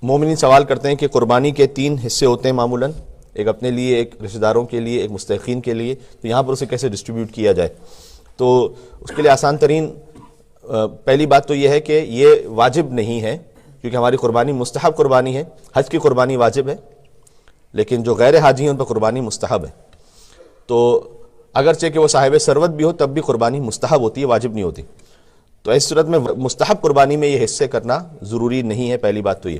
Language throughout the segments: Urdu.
مومنین سوال کرتے ہیں کہ قربانی کے 3 حصے ہوتے ہیں معمولاً، ایک اپنے لیے، ایک رشتہ داروں کے لیے، ایک مستحقین کے لیے، تو یہاں پر اسے کیسے ڈسٹریبیوٹ کیا جائے؟ تو اس کے لیے آسان ترین پہلی بات تو یہ ہے کہ یہ واجب نہیں ہے، کیونکہ ہماری قربانی مستحب قربانی ہے۔ حج کی قربانی واجب ہے، لیکن جو غیر حاجی ہیں ان پر قربانی مستحب ہے۔ تو اگرچہ کہ وہ صاحب ثروت بھی ہو تب بھی قربانی مستحب ہوتی ہے، واجب نہیں ہوتی۔ تو اس صورت میں مستحب قربانی میں یہ حصے کرنا ضروری نہیں ہے، پہلی بات تو یہ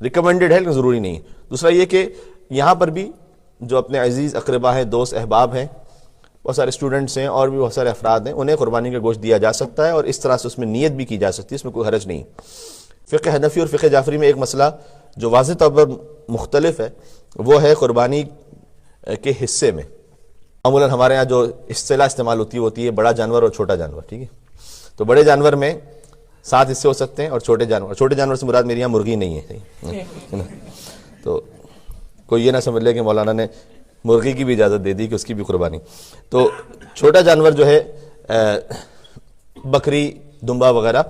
ریکمینڈڈ ہے لیکن ضروری نہیں ہے۔ دوسرا یہ کہ یہاں پر بھی جو اپنے عزیز اقربا ہیں، دوست احباب ہیں، بہت سارے اسٹوڈنٹس ہیں اور بھی بہت سارے افراد ہیں، انہیں قربانی کا گوشت دیا جا سکتا ہے، اور اس طرح سے اس میں نیت بھی کی جا سکتی ہے، اس میں کوئی حرج نہیں۔ فقہ حنفی اور فقہ جعفری میں ایک مسئلہ جو واضح طور پر مختلف ہے، وہ ہے قربانی کے حصے میں۔ معمولاً ہمارے ہاں جو اصطلاح استعمال ہوتی ہے بڑا جانور اور چھوٹا جانور، ٹھیک ہے؟ تو بڑے جانور میں 7 حصے ہو سکتے ہیں، اور چھوٹے جانور سے مراد میری یہاں مرغی نہیں ہے، تو کوئی یہ نہ سمجھ لے کہ مولانا نے مرغی کی بھی اجازت دے دی کہ اس کی بھی قربانی۔ تو چھوٹا جانور جو ہے بکری، دمبا وغیرہ،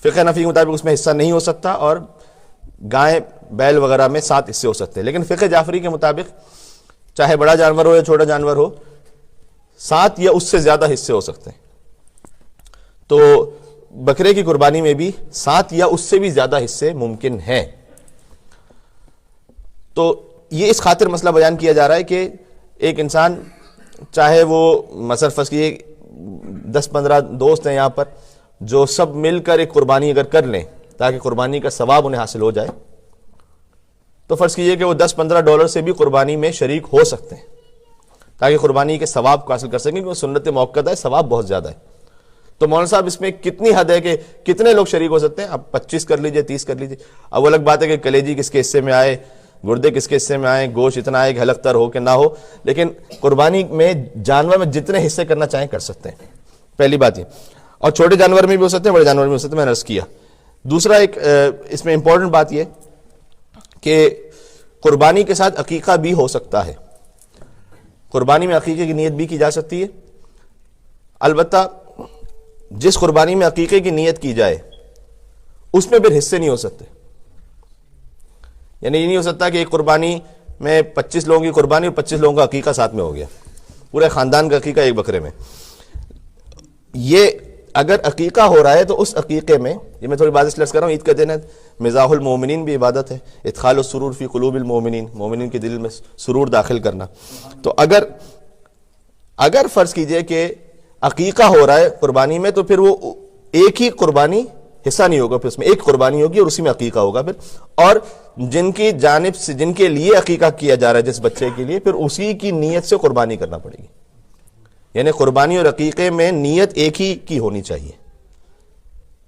فقہ حنفی کے مطابق اس میں حصہ نہیں ہو سکتا، اور گائے، بیل وغیرہ میں 7 حصے ہو سکتے ہیں۔ لیکن فقہ جعفری کے مطابق چاہے بڑا جانور ہو یا چھوٹا جانور ہو، 7 یا اس سے زیادہ حصے ہو سکتے ہیں۔ تو بکرے کی قربانی میں بھی 7 یا اس سے بھی زیادہ حصے ممکن ہیں۔ تو یہ اس خاطر مسئلہ بیان کیا جا رہا ہے کہ ایک انسان چاہے وہ مثلا فرض کیجیے 10-15 دوست ہیں یہاں پر جو سب مل کر ایک قربانی اگر کر لیں تاکہ قربانی کا ثواب انہیں حاصل ہو جائے، تو فرض کیجیے کہ وہ $10-15 سے بھی قربانی میں شریک ہو سکتے ہیں تاکہ قربانی کے ثواب کو حاصل کر سکیں، کیونکہ سنت موقعہ ہے، ثواب بہت زیادہ ہے۔ تو مولانا صاحب اس میں کتنی حد ہے کہ کتنے لوگ شریک ہو سکتے ہیں؟ اب 25 کر لیجئے، 30 کر لیجئے۔ اب وہ الگ بات ہے کہ کلیجی کس کے حصے میں آئے، گردے کس کے حصے میں آئے، گوشت اتنا آئے کہ حلق تر ہو کہ نہ ہو، لیکن قربانی میں جانور میں جتنے حصے کرنا چاہیں کر سکتے ہیں، پہلی بات یہ۔ اور چھوٹے جانور میں بھی ہو سکتے ہیں، بڑے جانور میں ہو سکتے ہیں، میں نے عرض کیا۔ دوسرا ایک اس میں امپورٹنٹ بات یہ کہ قربانی کے ساتھ عقیقہ بھی ہو سکتا ہے، قربانی میں عقیقے کی نیت بھی کی جا سکتی ہے۔ البتہ جس قربانی میں عقیقے کی نیت کی جائے اس میں پھر حصے نہیں ہو سکتے، یعنی یہ نہیں ہو سکتا کہ ایک قربانی میں 25 لوگوں کی قربانی اور 25 لوگوں کا عقیقہ ساتھ میں ہو گیا، پورے خاندان کا عقیقہ ایک بکرے میں۔ یہ اگر عقیقہ ہو رہا ہے تو اس عقیقے میں، یہ میں تھوڑی بات اس لیے کر رہا ہوں، عید کا دن ہے، مزاح المومنین بھی عبادت ہے، ادخال السرور فی قلوب المومنین، مومنین کے دل میں سرور داخل کرنا۔ تو اگر فرض کیجئے کہ عقیقہ ہو رہا ہے قربانی میں، تو پھر وہ ایک ہی قربانی حصہ نہیں ہوگا، پھر اس میں ایک قربانی ہوگی اور اسی میں عقیقہ ہوگا پھر، اور جن کی جانب سے جن کے لیے عقیقہ کیا جا رہا ہے جس بچے کے لیے، پھر اسی کی نیت سے قربانی کرنا پڑے گی، یعنی قربانی اور عقیقے میں نیت ایک ہی کی ہونی چاہیے،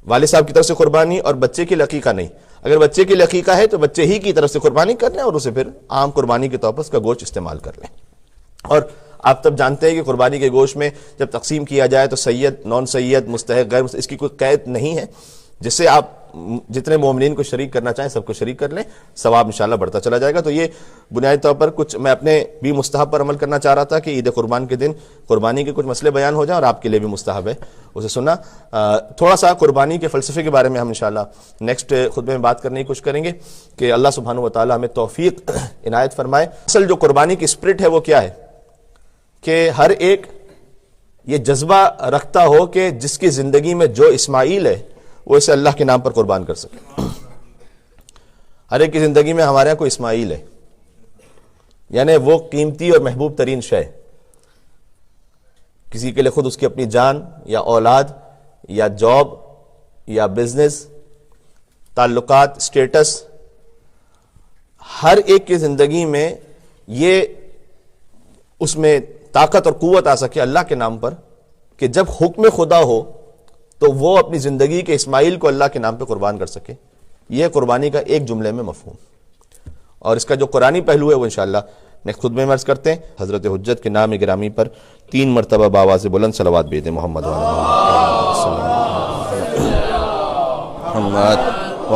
والد صاحب کی طرف سے قربانی اور بچے کے لیے عقیقہ نہیں۔ اگر بچے کے لیے عقیقہ ہے تو بچے ہی کی طرف سے قربانی کر لیں اور اسے پھر عام قربانی کے طور پر اس کا گوشت استعمال کر لیں۔ اور آپ تب جانتے ہیں کہ قربانی کے گوشت میں جب تقسیم کیا جائے تو سید، نان سید، مستحق، غیر مستحق، اس کی کوئی قید نہیں ہے، جس سے آپ جتنے مومنین کو شریک کرنا چاہیں سب کو شریک کر لیں، ثواب انشاءاللہ بڑھتا چلا جائے گا۔ تو یہ بنیادی طور پر کچھ میں اپنے بھی مستحب پر عمل کرنا چاہ رہا تھا کہ عید قربان کے دن قربانی کے کچھ مسئلے بیان ہو جائیں، اور آپ کے لیے بھی مستحب ہے اسے سننا۔ تھوڑا سا قربانی کے فلسفے کے بارے میں ہم انشاءاللہ نیکسٹ خطبے میں بات کرنے کی کوشش کریں گے کہ اللہ سبحانہ و تعالی ہمیں توفیق عنایت فرمائے۔ اصل جو قربانی کی اسپرٹ ہے وہ کیا ہے کہ ہر ایک یہ جذبہ رکھتا ہو کہ جس کی زندگی میں جو اسماعیل ہے وہ اسے اللہ کے نام پر قربان کر سکے۔ ہر ایک کی زندگی میں ہمارے یہاں کوئی اسماعیل ہے، یعنی وہ قیمتی اور محبوب ترین شے، کسی کے لیے خود اس کی اپنی جان یا اولاد یا جاب یا بزنس، تعلقات، سٹیٹس، ہر ایک کی زندگی میں یہ اس میں طاقت اور قوت آ سکے اللہ کے نام پر کہ جب حکم خدا ہو تو وہ اپنی زندگی کے اسماعیل کو اللہ کے نام پہ قربان کر سکے۔ یہ قربانی کا ایک جملے میں مفہوم، اور اس کا جو قرآنی پہلو ہے وہ انشاءاللہ نیکسٹ خطبے میں عرض کرتے ہیں۔ حضرت حجت کے نام گرامی پر 3 مرتبہ بآواز بلند صلوات بھیج دیں۔ محمد و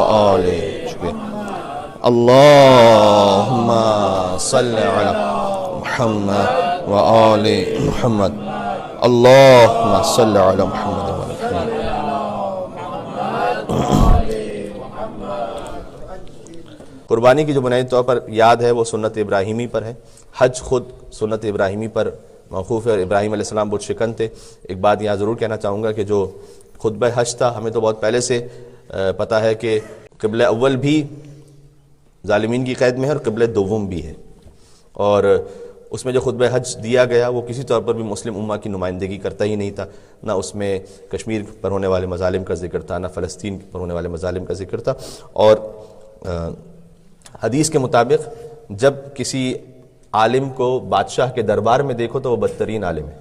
آل اللہم صلی علی محمد و آل محمد، اللہم صلی علی محمد و آل محمد۔ قربانی کی جو بنیادی طور پر یاد ہے وہ سنت ابراہیمی پر ہے. حج خود سنت ابراہیمی پر موقوف ہے اور ابراہیم علیہ السلام بت شکن تھے. ایک بات یہاں ضرور کہنا چاہوں گا کہ جو خطبہ حج تھا ہمیں تو بہت پہلے سے پتہ ہے کہ قبلہ اول بھی ظالمین کی قید میں ہے اور قبلہ دوم بھی ہے، اور اس میں جو خطبہ حج دیا گیا وہ کسی طور پر بھی مسلم امہ کی نمائندگی کرتا ہی نہیں تھا. نہ اس میں کشمیر پر ہونے والے مظالم کا ذکر تھا، نہ فلسطین پر ہونے والے مظالم کا ذکر تھا. اور حدیث کے مطابق جب کسی عالم کو بادشاہ کے دربار میں دیکھو تو وہ بدترین عالم ہے.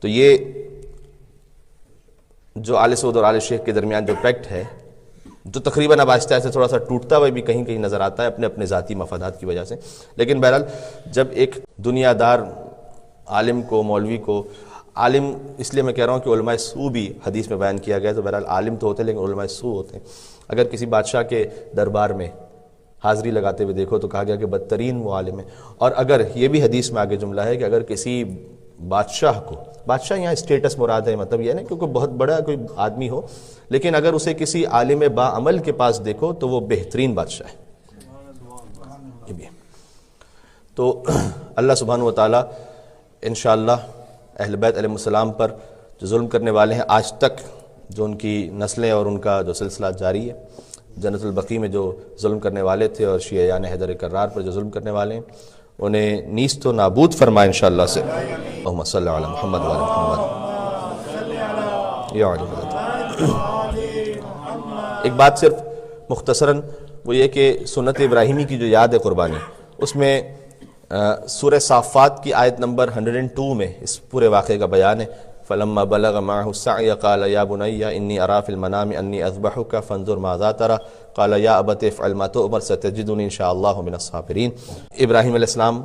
تو یہ جو آل سعود اور آل شیخ کے درمیان جو پیکٹ ہے، جو تقریباً اب آہستہ آہستہ تھوڑا سا ٹوٹتا ہوا بھی کہیں کہیں نظر آتا ہے اپنے اپنے ذاتی مفادات کی وجہ سے، لیکن بہرحال جب ایک دنیا دار عالم کو، مولوی کو، عالم اس لیے میں کہہ رہا ہوں کہ علماء سو بھی حدیث میں بیان کیا گیا، تو بہرحال عالم تو ہوتے ہیں لیکن علماء سو ہوتے ہیں. اگر کسی بادشاہ کے دربار میں حاضری لگاتے ہوئے دیکھو تو کہا گیا کہ بدترین وہ عالم ہے. اور اگر یہ بھی حدیث میں آگے جملہ ہے کہ اگر کسی بادشاہ کو، بادشاہ یہاں اسٹیٹس مراد ہے، مطلب یہ نہیں کیونکہ بہت بڑا کوئی آدمی ہو، لیکن اگر اسے کسی عالم با عمل کے پاس دیکھو تو وہ بہترین بادشاہ ہے. یہ بھی ہے. تو اللہ سبحانہ و تعالیٰ انشاءاللہ اہل بیت علیہ السلام پر جو ظلم کرنے والے ہیں آج تک، جو ان کی نسلیں اور ان کا جو سلسلہ جاری ہے، جنت البقیع میں جو ظلم کرنے والے تھے اور شیعیان حیدر کرار پر جو ظلم کرنے والے ہیں، انہیں نیست و نابود فرمائے انشاءاللہ سے. اللہم صلی علی محمد و علی محمد یا علی محمد. ایک بات صرف مختصراً وہ یہ کہ سنت ابراہیمی کی جو یاد ہے قربانی، اس میں سورہ صافات کی آیت نمبر 102 میں اس پورے واقعے کا بیان ہے. فلما بلغ معه السعي قال يا بني اني ارى في المنام اني اذبحك فانظر ماذا ترى قال يا ابت افعل ما تؤمر ستجدني ان شاء الله من الصابرين. ابراہیم علیہ السلام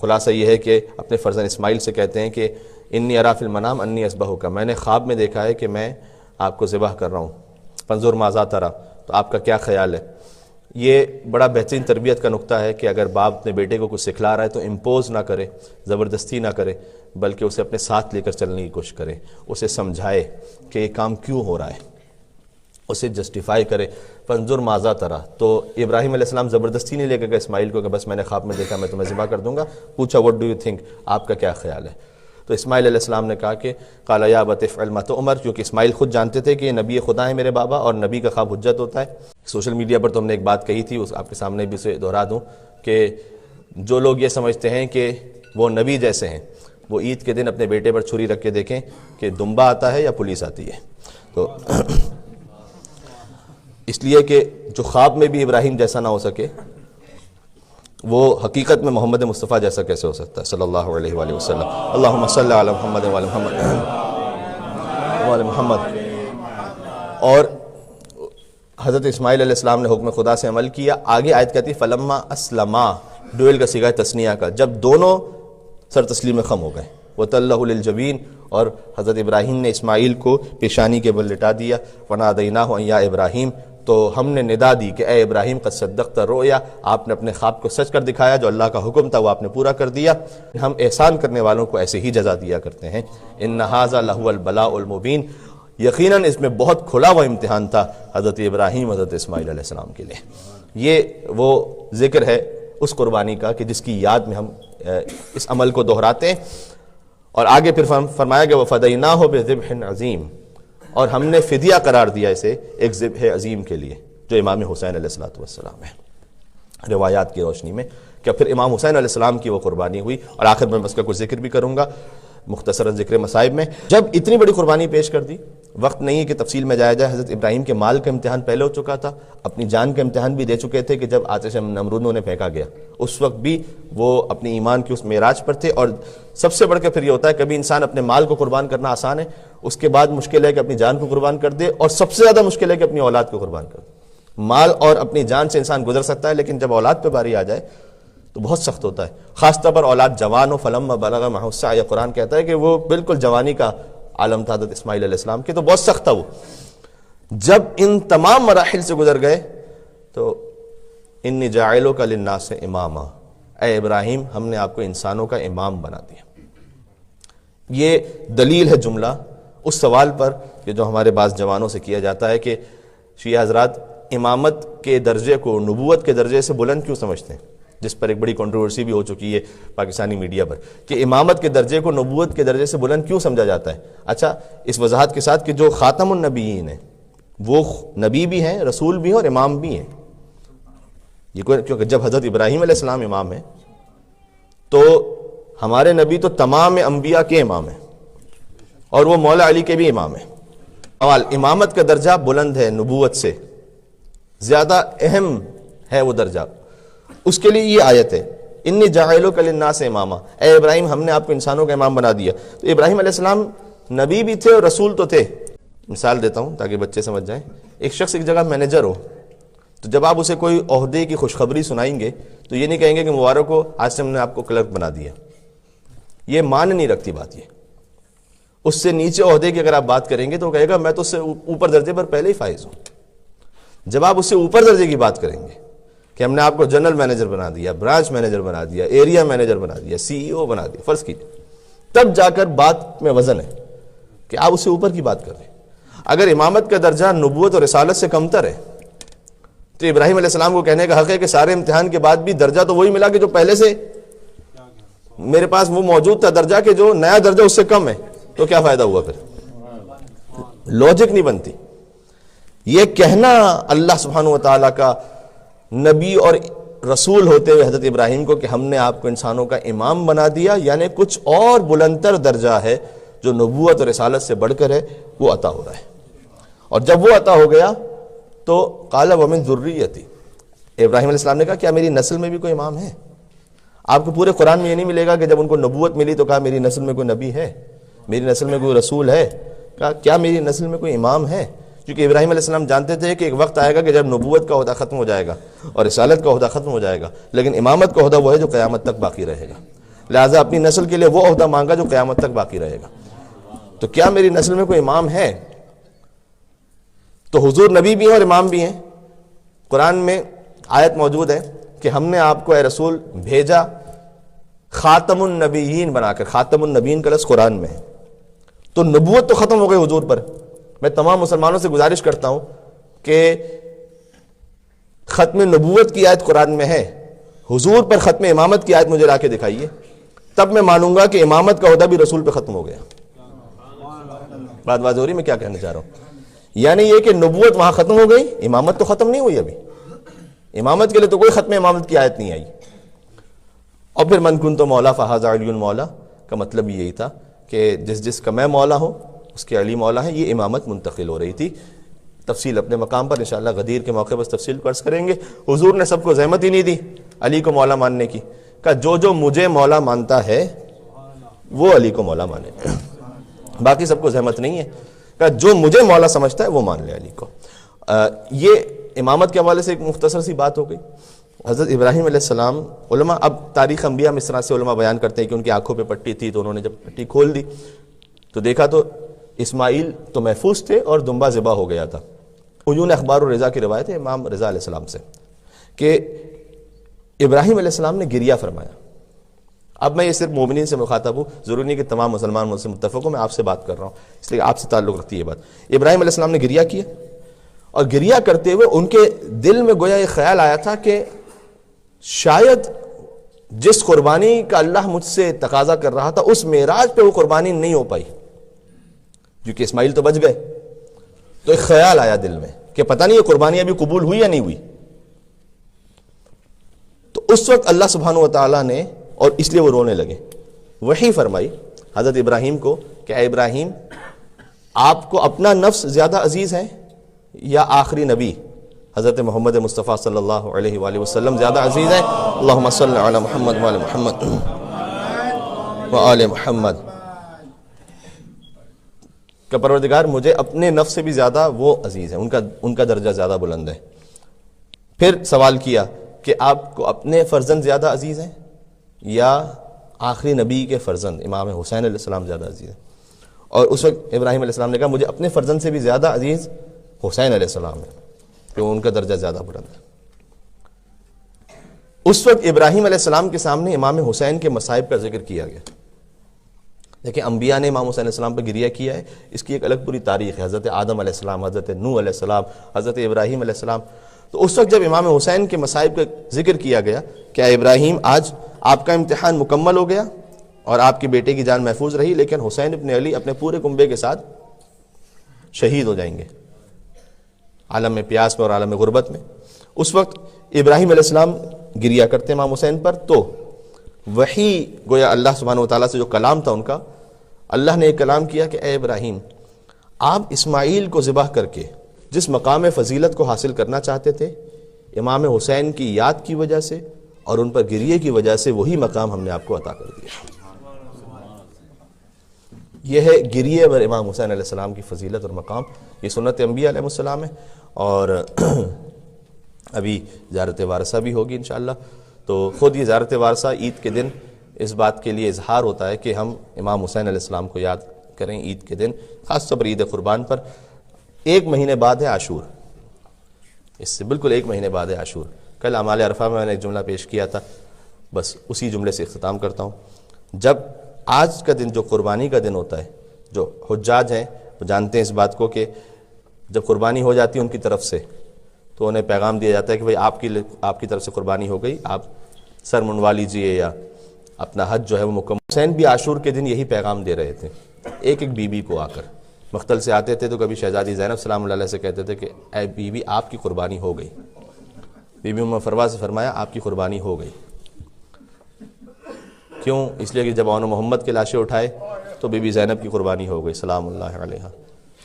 خلاصہ یہ ہے کہ اپنے فرزند اسماعیل سے کہتے ہیں کہ انی ارى في المنام اني اذبحك، میں نے خواب میں دیکھا ہے کہ میں آپ کو ذبح کر رہا ہوں. فانظر ماذا ترى، تو آپ کا کیا خیال ہے؟ یہ بڑا بہترین تربیت کا نقطہ ہے کہ اگر باپ اپنے بیٹے کو کچھ سکھلا رہا ہے تو امپوز نہ کرے، زبردستی نہ کرے، بلکہ اسے اپنے ساتھ لے کر چلنے کی کوشش کرے، اسے سمجھائے کہ یہ کام کیوں ہو رہا ہے، اسے جسٹیفائی کرے. فانظر ماذا ترى، تو ابراہیم علیہ السلام زبردستی نہیں لے کر گئے اسماعیل کو کہ بس میں نے خواب میں دیکھا میں تمہیں ذبح کر دوں گا. پوچھا وٹ ڈو یو تھنک، آپ کا کیا خیال ہے؟ تو اسماعیل علیہ السلام نے کہا کہ قال یا ابت افعل ما تؤمر، کیونکہ اسماعیل خود جانتے تھے کہ یہ نبی خدا ہے میرے بابا، اور نبی کا خواب حجت ہوتا ہے. سوشل میڈیا پر تو ہم نے ایک بات کہی تھی، اس آپ کے سامنے بھی اسے دہرا دوں کہ جو لوگ یہ سمجھتے ہیں کہ وہ نبی جیسے ہیں، وہ عید کے دن اپنے بیٹے پر چھری رکھ کے دیکھیں کہ دمبا آتا ہے یا پولیس آتی ہے. تو اس لیے کہ جو خواب میں بھی ابراہیم جیسا نہ ہو سکے، وہ حقیقت میں محمد مصطفیٰ جیسا کیسے ہو سکتا ہے صلی اللہ علیہ وآلہ وسلم. اللہم صلی علی محمد وعلی محمد وعلی محمد. اور حضرت اسماعیل علیہ السلام نے حکم خدا سے عمل کیا. آگے آیت کہتی فلما اسلما، ڈویل کا صیغہ تثنیہ کا، جب دونوں سر تسلیم خم ہو گئے. وَتَلَّهُ لِلْجَبِينِ، اور حضرت ابراہیم نے اسماعیل کو پیشانی کے بل لٹا دیا. وَنَادَيْنَاهُ أَن يَا إِبْرَاهِيمُ، تو ہم نے ندا دی کہ اے ابراہیم قد صدقت الرؤیا، آپ نے اپنے خواب کو سچ کر دکھایا، جو اللہ کا حکم تھا وہ آپ نے پورا کر دیا. ہم احسان کرنے والوں کو ایسے ہی جزا دیا کرتے ہیں. إِنَّ هَذَا لَهُوَ الْبَلَاءُ الْمُبِينُ، یقیناً اس میں بہت کھلا ہوا امتحان تھا حضرت ابراہیم حضرت اسماعیل علیہ السلام کے لیے. یہ وہ ذکر ہے اس قربانی کا کہ جس کی یاد میں ہم اس عمل کو دہراتے ہیں. اور آگے پھر فرمایا گیا وَفَدَيْنَاهُ بِذِبْحٍ عَظِيمٍ، اور ہم نے فدیہ قرار دیا اسے ایک ذبح عظیم کے لیے، جو امام حسین علیہ السلام ہے. روایات کی روشنی میں کہ پھر امام حسین علیہ السلام کی وہ قربانی ہوئی. اور آخر میں اس کا کچھ ذکر بھی کروں گا مختصراً ذکر مصائب میں. جب اتنی بڑی قربانی پیش کر دی، وقت نہیں ہے کہ تفصیل میں جایا جائے. حضرت ابراہیم کے مال کا امتحان پہلے ہو چکا تھا، اپنی جان کا امتحان بھی دے چکے تھے کہ جب آتش نمرود انہیں پھینکا گیا، اس وقت بھی وہ اپنی ایمان کی اس معراج پر تھے. اور سب سے بڑھ کے پھر یہ ہوتا ہے کبھی انسان اپنے مال کو قربان کرنا آسان ہے، اس کے بعد مشکل ہے کہ اپنی جان کو قربان کر دے، اور سب سے زیادہ مشکل ہے کہ اپنی اولاد کو قربان کر دے. مال اور اپنی جان سے انسان گزر سکتا ہے، لیکن جب اولاد پہ باری آ جائے تو بہت سخت ہوتا ہے. خاص طور پر اولاد جوان ہو. فلما بلغ معه السعي، قرآن کہتا ہے کہ وہ بالکل جوانی کا عالم تھا حضرت اسماعیل علیہ السلام کے، تو بہت سخت تھا وہ. جب ان تمام مراحل سے گزر گئے تو انی جاعلک للناس اماما، اے ابراہیم ہم نے آپ کو انسانوں کا امام بنا دیا. یہ دلیل ہے جملہ اس سوال پر کہ جو ہمارے بعض جوانوں سے کیا جاتا ہے کہ شیعہ حضرات امامت کے درجے کو نبوت کے درجے سے بلند کیوں سمجھتے ہیں، جس پر ایک بڑی کنٹروورسی بھی ہو چکی ہے پاکستانی میڈیا پر، کہ امامت کے درجے کو نبوت کے درجے سے بلند کیوں سمجھا جاتا ہے۔ اچھا، اس وضاحت کے ساتھ کہ جو خاتم النبیین ہیں وہ نبی بھی ہیں، رسول بھی ہیں اور امام بھی ہیں۔ یہ کیونکہ جب حضرت ابراہیم علیہ السلام امام ہیں تو ہمارے نبی تو تمام انبیاء کے امام ہیں اور وہ مولا علی کے بھی امام ہیں۔ اور امامت کا درجہ بلند ہے، نبوت سے زیادہ اہم ہے وہ درجہ۔ اس کے لیے یہ آیت ہے، انی جاعلک للناس اماما، اے ابراہیم ہم نے آپ کو انسانوں کا امام بنا دیا۔ تو ابراہیم علیہ السلام نبی بھی تھے اور رسول تو تھے۔ مثال دیتا ہوں تاکہ بچے سمجھ جائیں۔ ایک شخص ایک جگہ مینیجر ہو، تو جب آپ اسے کوئی عہدے کی خوشخبری سنائیں گے تو یہ نہیں کہیں گے کہ مبارک ہو، آج سے ہم نے آپ کو کلرک بنا دیا۔ یہ مان نہیں رکھتی بات۔ یہ اس سے نیچے عہدے کی اگر آپ بات کریں گے تو وہ کہے گا میں تو اس سے اوپر درجے پر پہلے ہی فائز ہوں۔ جب آپ اس سے اوپر درجے کی بات کریں گے کہ ہم نے آپ کو جنرل مینیجر بنا دیا، برانچ مینیجر بنا دیا، ایریا مینیجر بنا دیا، سی ای او بنا دیا، فرض کیجیے، تب جا کر بات میں وزن ہے کہ آپ اس سے اوپر کی بات کر رہے ہیں۔ اگر امامت کا درجہ نبوت اور رسالت سے کمتر ہے تو ابراہیم علیہ السلام کو کہنے کا حق ہے کہ سارے امتحان کے بعد بھی درجہ تو وہی ملا کہ جو پہلے سے میرے پاس وہ موجود تھا درجہ، کہ جو نیا درجہ اس سے کم ہے، تو کیا فائدہ ہوا؟ پھر لاجک نہیں بنتی۔ یہ کہنا اللہ سبحانہ وتعالیٰ کا نبی اور رسول ہوتے ہوئے حضرت ابراہیم کو کہ ہم نے آپ کو انسانوں کا امام بنا دیا، یعنی کچھ اور بلندتر درجہ ہے جو نبوت اور رسالت سے بڑھ کر ہے، وہ عطا ہو رہا ہے۔ اور جب وہ عطا ہو گیا تو قال ومن ذریتی، ابراہیم علیہ السلام نے کہا کیا میری نسل میں بھی کوئی امام ہے؟ آپ کو پورے قرآن میں یہ نہیں ملے گا کہ جب ان کو نبوت ملی تو کہا میری نسل میں کوئی نبی ہے، میری نسل میں کوئی رسول ہے، کہا کیا میری نسل میں کوئی امام ہے؟ کیونکہ ابراہیم علیہ السلام جانتے تھے کہ ایک وقت آئے گا کہ جب نبوت کا عہدہ ختم ہو جائے گا اور رسالت کا عہدہ ختم ہو جائے گا، لیکن امامت کا عہدہ وہ ہے جو قیامت تک باقی رہے گا۔ لہٰذا اپنی نسل کے لیے وہ عہدہ مانگا جو قیامت تک باقی رہے گا۔ تو کیا میری نسل میں کوئی امام ہے؟ تو حضور نبی بھی ہیں اور امام بھی ہیں۔ قرآن میں آیت موجود ہے کہ ہم نے آپ کو اے رسول بھیجا خاتم النبیین بنا کر۔ خاتم النبیین کا لفظ قرآن میں ہے، تو نبوت تو ختم ہو گئی حضور پر۔ میں تمام مسلمانوں سے گزارش کرتا ہوں کہ ختم نبوت کی آیت قرآن میں ہے، حضور پر ختم امامت کی آیت مجھے لا کے دکھائیے، تب میں مانوں گا کہ امامت کا عہدہ بھی رسول پہ ختم ہو گیا۔ بات واضح ہو رہی میں کیا کہنا چاہ رہا ہوں؟ یعنی یہ کہ نبوت وہاں ختم ہو گئی، امامت تو ختم نہیں ہوئی ابھی۔ امامت کے لیے تو کوئی ختم امامت کی آیت نہیں آئی۔ اور پھر من کنت مولا فہذا علی مولا کا مطلب یہی تھا کہ جس کا میں مولا ہوں اس کے علی مولا ہے۔ یہ امامت منتقل ہو رہی تھی۔ تفصیل اپنے مقام پر انشاءاللہ غدیر کے موقع پر تفصیل عرض کریں گے۔ حضور نے سب کو زحمت ہی نہیں دی علی کو مولا ماننے کی، کہا جو مجھے مولا مانتا ہے وہ علی کو مولا مانے، باقی سب کو زحمت نہیں ہے۔ کہا جو مجھے مولا سمجھتا ہے وہ مان لے علی کو۔ یہ امامت کے حوالے سے ایک مختصر سی بات ہو گئی۔ حضرت ابراہیم علیہ السلام، علماء اب تاریخ انبیاء میں اس طرح سے علماء بیان کرتے ہیں کہ ان کی آنکھوں پہ پٹی تھی تو انہوں نے جب پٹی کھول دی تو دیکھا تو اسماعیل تو محفوظ تھے اور دمبا ذبح ہو گیا تھا۔ عیون اخبار الرضا کی روایت ہے امام رضا علیہ السلام سے کہ ابراہیم علیہ السلام نے گریہ فرمایا۔ اب میں یہ صرف مومنین سے مخاطب ہوں، ضروری نہیں کہ تمام مسلمان مجھ سے متفق ہوں، میں آپ سے بات کر رہا ہوں، اس لیے آپ سے تعلق رکھتی ہے یہ بات۔ ابراہیم علیہ السلام نے گریہ کیا اور گریہ کرتے ہوئے ان کے دل میں گویا یہ خیال آیا تھا کہ شاید جس قربانی کا اللہ مجھ سے تقاضا کر رہا تھا اس معراج پہ وہ قربانی نہیں ہو پائی، کیونکہ اسماعیل تو بچ گئے۔ تو ایک خیال آیا دل میں کہ پتہ نہیں یہ قربانی ابھی قبول ہوئی یا نہیں ہوئی۔ تو اس وقت اللہ سبحانہ وتعالیٰ نے، اور اس لیے وہ رونے لگے، وحی فرمائی حضرت ابراہیم کو کہ اے ابراہیم آپ کو اپنا نفس زیادہ عزیز ہے یا آخری نبی حضرت محمد مصطفیٰ صلی اللہ علیہ وآلہ وسلم زیادہ عزیز ہے؟ اللہم صلی علی محمد وآل محمد وآل محمد۔ کہ پروردگار مجھے اپنے نفس سے بھی زیادہ وہ عزیز ہے، ان کا درجہ زیادہ بلند ہے۔ پھر سوال کیا کہ آپ کو اپنے فرزند زیادہ عزیز ہیں یا آخری نبی کے فرزند امام حسین علیہ السلام زیادہ عزیز ہیں؟ اور اس وقت ابراہیم علیہ السلام نے کہا مجھے اپنے فرزند سے بھی زیادہ عزیز حسین علیہ السلام ہے، کہ ان کا درجہ زیادہ بلند ہے۔ اس وقت ابراہیم علیہ السلام کے سامنے امام حسین کے مصائب کا ذکر کیا گیا۔ دیکھیں انبیاء نے امام حسین علیہ السلام پر گریہ کیا ہے، اس کی ایک الگ پوری تاریخ ہے۔ حضرت آدم علیہ السلام، حضرت نوح علیہ السلام، حضرت ابراہیم علیہ السلام، تو اس وقت جب امام حسین کے مصائب کا ذکر کیا گیا کہ اے ابراہیم آج آپ کا امتحان مکمل ہو گیا اور آپ کے بیٹے کی جان محفوظ رہی، لیکن حسین ابن علی اپنے پورے کنبے کے ساتھ شہید ہو جائیں گے عالم پیاس میں اور عالم غربت میں. اس وقت ابراہیم علیہ السلام گریا کرتے امام حسین پر، تو وہی گویا اللہ سبحانہ وتعالیٰ سے جو کلام تھا ان کا، اللہ نے ایک کلام کیا کہ اے ابراہیم آپ اسماعیل کو ذبح کر کے جس مقام فضیلت کو حاصل کرنا چاہتے تھے، امام حسین کی یاد کی وجہ سے اور ان پر گریے کی وجہ سے وہی مقام ہم نے آپ کو عطا کر دیا. یہ ہے گریے پر امام حسین علیہ السلام کی فضیلت اور مقام. یہ سنت انبیاء علیہ السلام ہے. اور ابھی زیارت وارثہ بھی ہوگی انشاءاللہ. تو خود یہ زیارت وارثہ عید کے دن اس بات کے لیے اظہار ہوتا ہے کہ ہم امام حسین علیہ السلام کو یاد کریں عید کے دن، خاص طور پر عید قربان پر. 1 مہینے بعد ہے عاشور، اس سے بالکل 1 مہینے بعد ہے عاشور. کل اعمال عرفہ میں نے ایک جملہ پیش کیا تھا، بس اسی جملے سے اختتام کرتا ہوں. جب آج کا دن جو قربانی کا دن ہوتا ہے، جو حجاج ہیں وہ جانتے ہیں اس بات کو کہ جب قربانی ہو جاتی ہے ان کی طرف سے تو انہیں پیغام دیا جاتا ہے کہ بھئی آپ کی طرف سے قربانی ہو گئی، آپ سر منڈوا لیجئے یا اپنا حج جو ہے وہ مکمل. حسین بھی عاشور کے دن یہی پیغام دے رہے تھے ایک ایک بیوی کو. آ کر مقتل سے آتے تھے تو کبھی شہزادی زینب سلام اللہ علیہ سے کہتے تھے کہ اے بیوی آپ کی قربانی ہو گئی. بی بی ام فروا سے فرمایا آپ کی قربانی ہو گئی. کیوں؟ اس لیے کہ جب آن محمد کے لاشیں اٹھائے تو بی بی زینب کی قربانی ہو گئی سلام اللہ علیہ.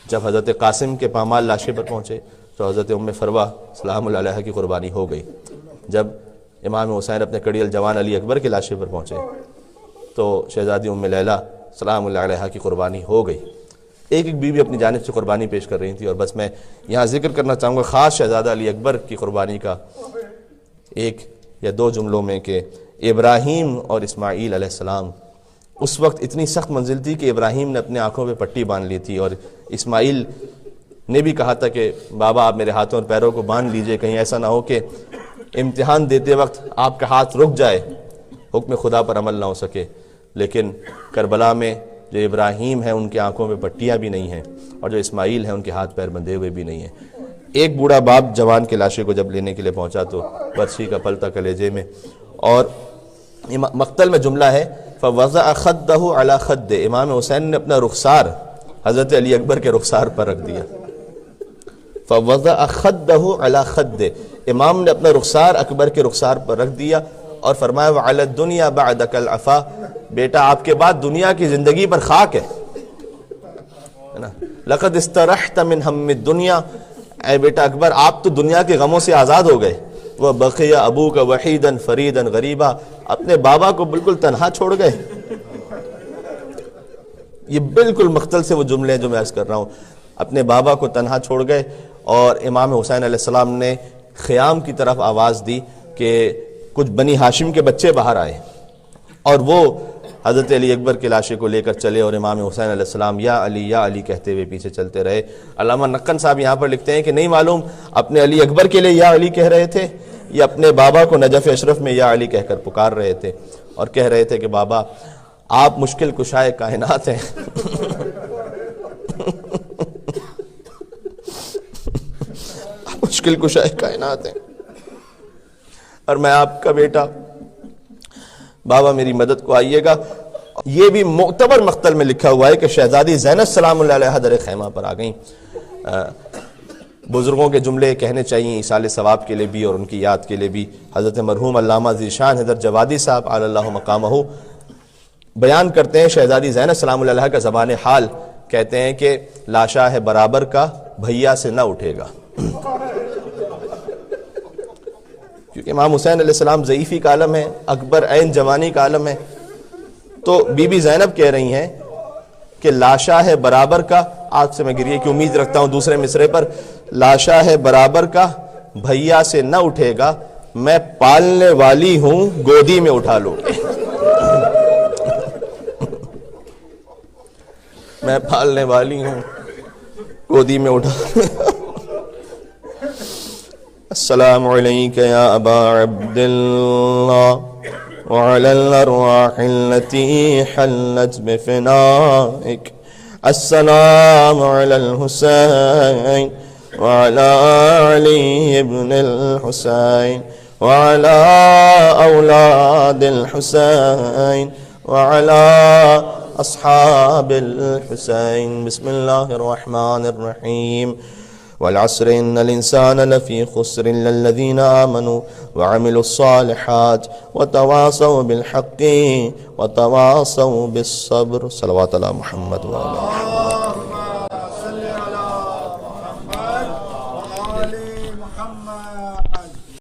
جب حضرت قاسم کے پامال لاشیں پر پہنچے تو حضرت ام فروا سلام اللہ علیہ کی قربانی ہو گئی. جب امام حسین اپنے کڑیل جوان علی اکبر کے لاشیں پر پہنچے تو شہزادی ام لیلہ سلام اللہ علیہ کی قربانی ہو گئی. ایک ایک بیوی اپنی جانب سے قربانی پیش کر رہی تھی. اور بس میں یہاں ذکر کرنا چاہوں گا خاص شہزادہ علی اکبر کی قربانی کا 1 یا 2 جملوں میں کہ ابراہیم اور اسماعیل علیہ السلام اس وقت اتنی سخت منزل تھی کہ ابراہیم نے اپنے آنکھوں پہ پٹی باندھ لی تھی اور اسماعیل نے بھی کہا تھا کہ بابا آپ میرے ہاتھوں اور پیروں کو باندھ لیجئے، کہیں ایسا نہ ہو کہ امتحان دیتے وقت آپ کا ہاتھ رک جائے، حکم خدا پر عمل نہ ہو سکے. لیکن کربلا میں جو ابراہیم ہیں ان کے آنکھوں پہ پٹیاں بھی نہیں ہیں اور جو اسماعیل ہیں ان کے ہاتھ پیر بندھے ہوئے بھی نہیں ہیں. ایک بوڑھا باپ جوان کے لاشے کو جب لینے کے لیے پہنچا تو برچی کا پلتا کلیجے میں. اور مقتل میں جملہ ہے فَوَضَعَ خَدَّهُ عَلَى خَدِّ، امام حسین نے اپنا رخسار حضرت علی اکبر کے رخسار پر رکھ دیا. فَوَضَعَ خَدَّهُ عَلَى خَدِّ، امام نے اپنا رخسار اکبر کے رخسار پر رکھ دیا اور فرمایا وَعَلَى الدُّنْيَا بَعْدَكَ الْعَفَا، بیٹا آپ کے بعد دنیا کی زندگی پر خاک ہے نا. لَقَدْ اسْتَرَحْتَ مِنْ هَمِّ الدُّنْيَا، اے بیٹا اکبر آپ تو دنیا کے غموں سے آزاد ہو گئے. وَبَقِيَ أَبُوكَ وَحِيدًا فَرِيدًا غَرِيبًا، اپنے بابا کو بالکل تنہا چھوڑ گئے. یہ بالکل مقتل سے وہ جملے ہیں جو میں عرض کر رہا ہوں. اپنے بابا کو تنہا چھوڑ گئے. اور امام حسین علیہ السلام نے خیام کی طرف آواز دی کہ کچھ بنی ہاشم کے بچے باہر آئے اور وہ حضرت علی اکبر کے لاشے کو لے کر چلے اور امام حسین علیہ السلام یا علی کہتے ہوئے پیچھے چلتے رہے. علامہ نقن صاحب یہاں پر لکھتے ہیں کہ نہیں معلوم اپنے علی اکبر کے لیے یا علی کہہ رہے تھے یا اپنے بابا کو نجف اشرف میں یا علی کہہ کر پکار رہے تھے اور کہہ رہے تھے کہ بابا آپ مشکل کشائے کائنات ہیں مشکل کشائے کائنات ہیں اور میں آپ کا بیٹا، بابا میری مدد کو آئیے گا. یہ بھی معتبر مقتل میں لکھا ہوا ہے کہ شہزادی زینب سلام اللہ علیہ در خیمہ پر آ گئیں. بزرگوں کے جملے کہنے چاہیے ایصال ثواب کے لیے بھی اور ان کی یاد کے لیے بھی. حضرت مرحوم علامہ ذیشان حیدر جوادی صاحب علی اللہ مقامہ بیان کرتے ہیں شہزادی زینب سلام اللہ علیہ کا زبان حال، کہتے ہیں کہ لاشا ہے برابر کا بھیا سے نہ اٹھے گا. کیونکہ امام حسین علیہ السلام ضعیفی کا عالم ہے، اکبر عین جوانی کا عالم ہے. تو بی بی زینب کہہ رہی ہیں کہ لاشا ہے برابر کا، آج سے میں گریے کی امید رکھتا ہوں دوسرے مصرے پر، لاشا ہے برابر کا بھیا سے نہ اٹھے گا، میں پالنے والی ہوں گودی میں اٹھا لو گے. میں پالنے والی ہوں گودی میں اٹھا. السلام علیکہ یا ابا عبداللہ وعلی الارواح التي حلت بفنائک. السلام علی الحسین وعلى علي بن الحسين وعلى أولاد الحسين وعلى أصحاب الحسين. بسم الله الرحمن الرحيم. والعصر إن الإنسان لفي خسر إلا الذين آمنوا وعملوا الصالحات وتواصوا بالحق وتواصوا بالصبر. صلوات على محمد وعلى